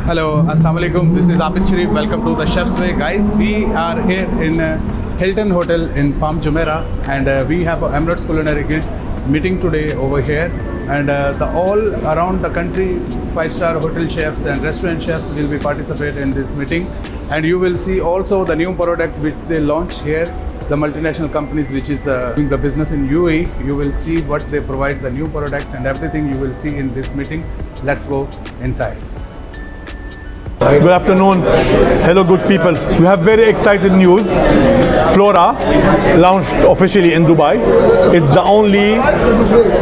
Hello, Assalamu alaikum. This is Abid Sharif. Welcome to the Chef's Way, guys. We are here in Hilton Hotel in Palm Jumeirah, and we have Emirates Culinary Guild meeting today over here. And the all around the country, 5-star hotel chefs and restaurant chefs will be participate in this meeting. And you will see also the new product which they launch here. The multinational companies which is doing the business in UAE, you will see what they provide, the new product and everything you will see in this meeting. Let's go inside. Good afternoon. Hello, good people. We have very exciting news. Flora launched officially in Dubai. It's the only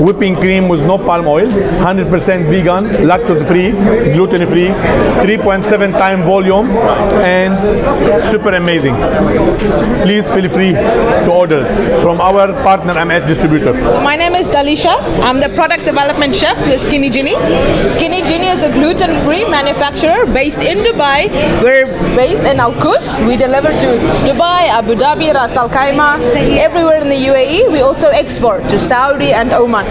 whipping cream with no palm oil, 100% vegan, lactose-free, gluten-free, 3.7 time volume, and super amazing. Please feel free to order from our partner M8 distributor. My name is Dalisha. I'm the product development chef with Skinny Ginny. Skinny Ginny is a gluten-free manufacturer based in Dubai. We're based in Al Qus. We deliver to Dubai, Abu Dhabi, Ras Al Khaimah, everywhere in the UAE. We also export to Saudi and Oman.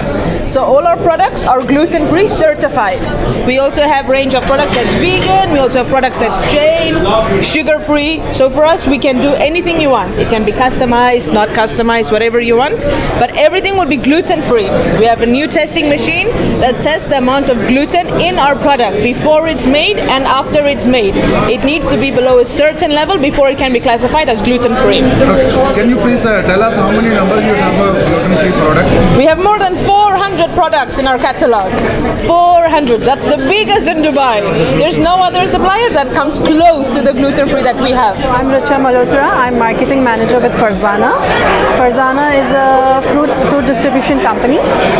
So all our products are gluten-free certified. We also have range of products that's vegan. We also have products that's chain, sugar-free. So for us, we can do anything you want. It can be customized, not customized, whatever you want. But everything will be gluten-free. We have a new testing machine that tests the amount of gluten in our product before it's made and after it's made. It needs to be below a certain level before it can be classified as gluten-free. Can you please tell us how many numbers you have a gluten-free product? We have more than 400 products in our catalog. 400. That's the biggest in Dubai. There's no other supplier that comes close to the gluten-free that we have. I'm Richa Malhotra. I'm marketing manager with Farzana. Farzana is a fruit distribution company.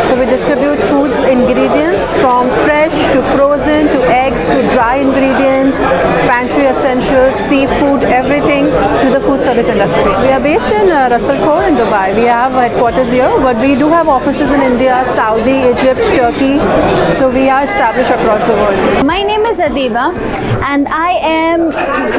So we distribute foods ingredients from fresh to frozen to eggs to dry ingredients, pantry essentials, seafood, everything to the food service industry. We are based in Ras Al Khaimah in Dubai. We have headquarters here, but we do have offices in India, Saudi, Egypt, Turkey. So we are established across the world. My name is Adiba and I am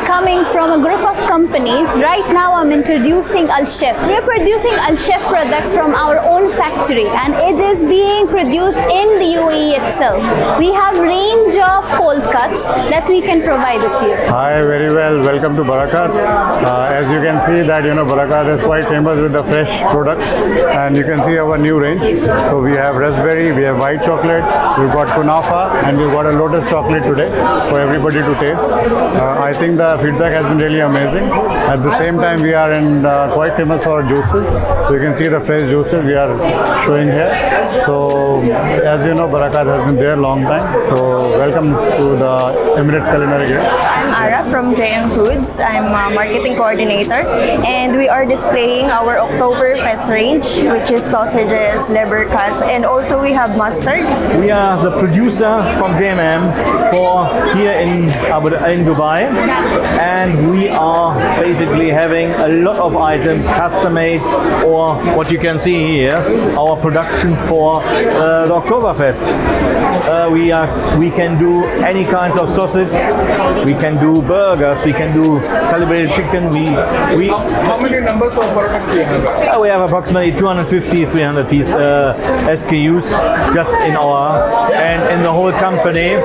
coming from a group of companies. Right now I'm introducing Al Chef. We are producing Al Chef products from our own factory and it is being produced in the UAE itself. We have range of cold cuts that we can provide it to you. Hi, very well. Welcome to Barakat. As you can see that Barakat is quite famous with the fresh products, and you can see our new range. So we have raspberry, we have white chocolate, we've got kunafa, and we've got a lotus chocolate today for everybody to taste. I think the feedback has been really amazing. At the same time, we are quite famous for our juices. So you can see the fresh juices we are showing here. So as you know, Barakat has been there a long time. So welcome to the Emirates Culinary Guild. I'm Ara from JM Foods. I'm a marketing coordinator, and we are displaying our Oktoberfest range, which is sausages, leberkas, and also we have mustards. We are the producer from JMM for here in Dubai, and we are basically having a lot of items custom made, or what you can see here, our production for the Oktoberfest. We can do any kinds of sausage, we can do burgers, we can do calibrated chicken. How many numbers of products do you have? We have approximately 250, 300 piece SKUs just in and in the whole company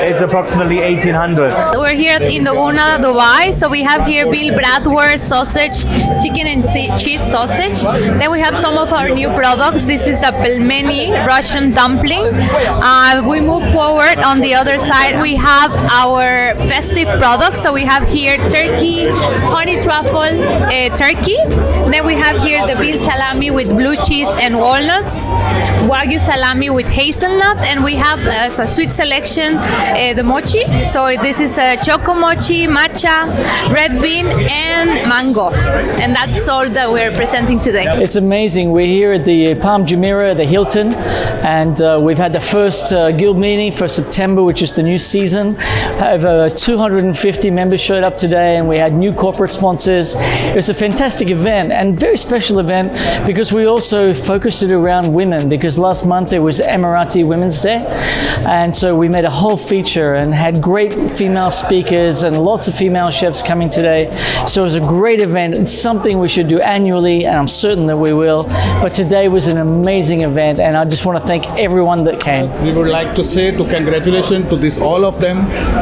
it's approximately 1800. We're here in the Una, Dubai, so we have here veal bratwurst, sausage, chicken and cheese sausage. Then we have some of our new products. This is a pelmeni Russian dumpling. We move forward on the other side. We have our festive products. So we have here turkey, honey truffle turkey. Then we have here the veal salami with blue cheese and walnuts, wagyu salami with hazelnut, and we have as a sweet selection the mochi. So this is a choco mochi, matcha, red bean, and mango. And that's all that we're presenting today. It's amazing. We're here at the Palm Jumeirah, the Hilton, and we've had the first guild meeting for September, which is the new season. Over 250 members showed up today, and we had new corporate sponsors. It was a fantastic event and very special event because we also focused it around women, because last month it was Emirati Women's Day, and so we made a whole feature feature and had great female speakers and lots of female chefs coming today. So it was a great event. It's something we should do annually, and I'm certain that we will. But today was an amazing event, and I just want to thank everyone that came. We would like to say to congratulations to this all of them.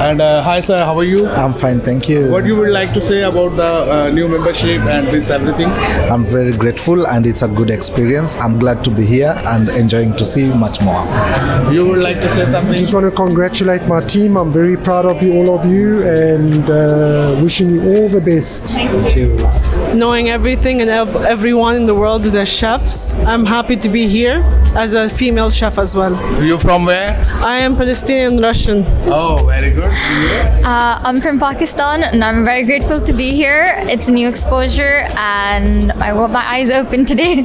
And hi sir, how are you? I'm fine, thank you. What you would like to say about the new membership and this everything? I'm very grateful and it's a good experience. I'm glad to be here and enjoying to see much more. You would like to say something? I just want to congratulate my team. I'm very proud of you, all of you, and wishing you all the best. Thank you. Knowing everything and everyone in the world with the chefs, I'm happy to be here as a female chef as well. You from where? I am Palestinian Russian. Oh, very good. I'm from Pakistan and I'm very grateful to be here. It's a new exposure and I want my eyes open today.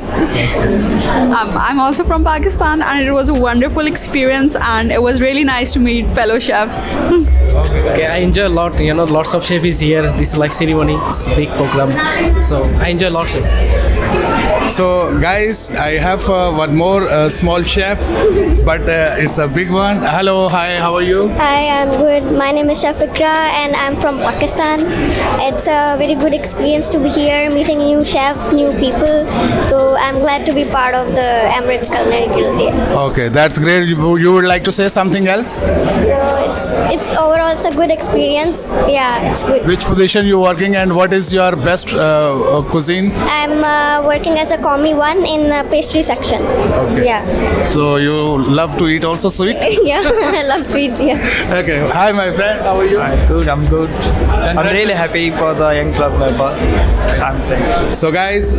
I'm also from Pakistan and it was a wonderful experience and it was really nice to meet fellow chefs. Okay, I enjoy a lot. Lots of chefs is here. This is like ceremony. It's a big program. So I enjoy lots of. So guys, I have one more small chef, but it's a big one. Hello, hi, how are you? Hi, I'm good. My name is Chef Ikra and I'm from Pakistan. It's a very good experience to be here, meeting new chefs, new people. So I'm glad to be part of the Emirates Culinary Guild. Yeah. Okay, that's great. You would like to say something else? No, it's overall it's a good experience. Yeah, it's good. Which position you working and what is your best cuisine? I'm working as a Commis 1 in pastry section. Okay. Yeah. So you love to eat also sweet? Yeah, I love to eat. Yeah. Okay. Hi, my friend. How are you? I'm good. I'm really happy for the young club member. So guys,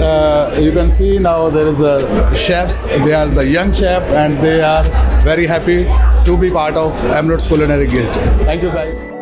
you can see now there is a chefs. They are the young chef and they are very happy to be part of Emirates Culinary Guild. Thank you guys.